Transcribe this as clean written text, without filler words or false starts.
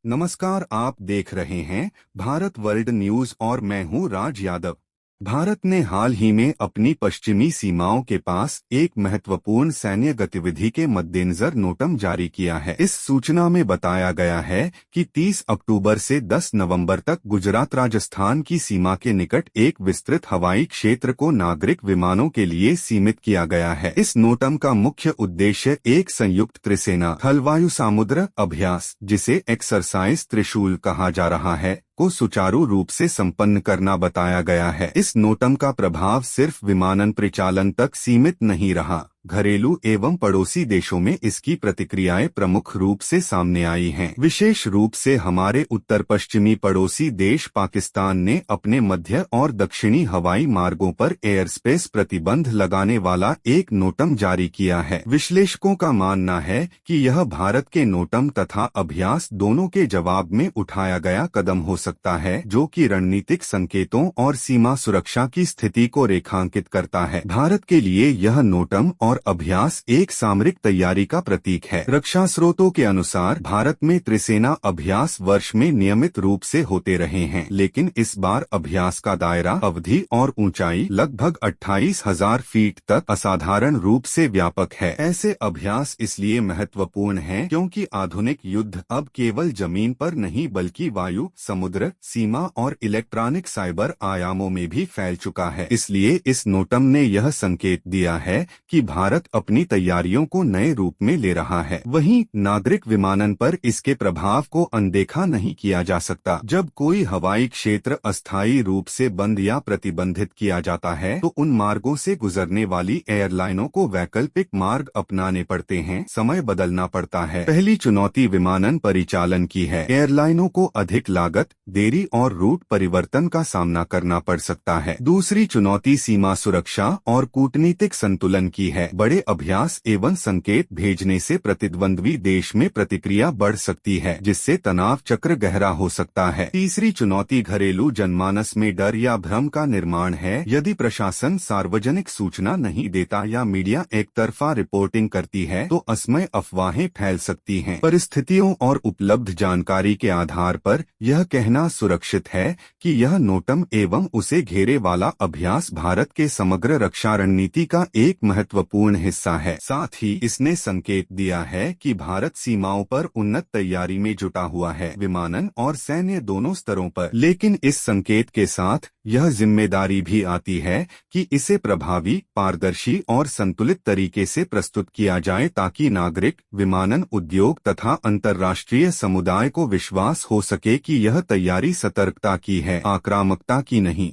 नमस्कार, आप देख रहे हैं भारत वर्ल्ड न्यूज और मैं हूं राज यादव। भारत ने हाल ही में अपनी पश्चिमी सीमाओं के पास एक महत्वपूर्ण सैन्य गतिविधि के मद्देनजर नोटम जारी किया है। इस सूचना में बताया गया है कि 30 अक्टूबर से 10 नवंबर तक गुजरात राजस्थान की सीमा के निकट एक विस्तृत हवाई क्षेत्र को नागरिक विमानों के लिए सीमित किया गया है। इस नोटम का मुख्य उद्देश्य एक संयुक्त त्रिसेना थल वायु समुद्र अभ्यास, जिसे एक्सरसाइज त्रिशूल कहा जा रहा है, को सुचारू रूप से संपन्न करना बताया गया है। इस नोटम का प्रभाव सिर्फ विमानन परिचालन तक सीमित नहीं रहा। घरेलू एवं पड़ोसी देशों में इसकी प्रतिक्रियाएं प्रमुख रूप से सामने आई हैं। विशेष रूप से हमारे उत्तर पश्चिमी पड़ोसी देश पाकिस्तान ने अपने मध्य और दक्षिणी हवाई मार्गों पर एयर स्पेस प्रतिबंध लगाने वाला एक नोटम जारी किया है। विश्लेषकों का मानना है कि यह भारत के नोटम तथा अभ्यास दोनों के जवाब में उठाया गया कदम हो सकता है, जो कि रणनीतिक संकेतों और सीमा सुरक्षा की स्थिति को रेखांकित करता है। भारत के लिए यह नोटम और अभ्यास एक सामरिक तैयारी का प्रतीक है। रक्षा स्रोतों के अनुसार भारत में त्रिसेना अभ्यास वर्ष में नियमित रूप से होते रहे हैं, लेकिन इस बार अभ्यास का दायरा, अवधि और ऊंचाई लगभग 28,000 फीट तक असाधारण रूप से व्यापक है। ऐसे अभ्यास इसलिए महत्वपूर्ण हैं क्योंकि आधुनिक युद्ध अब केवल जमीन पर नहीं बल्कि वायु, समुद्र, सीमा और इलेक्ट्रॉनिक साइबर आयामों में भी फैल चुका है। इसलिए इस नोटम ने यह संकेत दिया है कि भारत अपनी तैयारियों को नए रूप में ले रहा है। वहीं नागरिक विमानन पर इसके प्रभाव को अनदेखा नहीं किया जा सकता। जब कोई हवाई क्षेत्र अस्थायी रूप से बंद या प्रतिबंधित किया जाता है, तो उन मार्गों से गुजरने वाली एयरलाइनों को वैकल्पिक मार्ग अपनाने पड़ते हैं, समय बदलना पड़ता है। पहली चुनौती विमानन परिचालन की है। एयरलाइनों को अधिक लागत, देरी और रूट परिवर्तन का सामना करना पड़ सकता है। दूसरी चुनौती सीमा सुरक्षा और कूटनीतिक संतुलन की है। बड़े अभ्यास एवं संकेत भेजने से प्रतिद्वंद्वी देश में प्रतिक्रिया बढ़ सकती है, जिससे तनाव चक्र गहरा हो सकता है। तीसरी चुनौती घरेलू जनमानस में डर या भ्रम का निर्माण है। यदि प्रशासन सार्वजनिक सूचना नहीं देता या मीडिया एक तरफा रिपोर्टिंग करती है, तो असमय अफवाहें फैल सकती हैं। परिस्थितियों और उपलब्ध जानकारी के आधार पर यह कहना सुरक्षित है कि यह नोटम एवं उसे घेरे वाला अभ्यास भारत के समग्र रक्षा रणनीति का एक महत्वपूर्ण हिस्सा है। साथ ही इसने संकेत दिया है कि भारत सीमाओं पर उन्नत तैयारी में जुटा हुआ है, विमानन और सैन्य दोनों स्तरों पर। लेकिन इस संकेत के साथ यह जिम्मेदारी भी आती है कि इसे प्रभावी, पारदर्शी और संतुलित तरीके से प्रस्तुत किया जाए, ताकि नागरिक, विमानन उद्योग तथा अंतर्राष्ट्रीय समुदाय को विश्वास हो सके कि यह तैयारी सतर्कता की है, आक्रामकता की नहीं।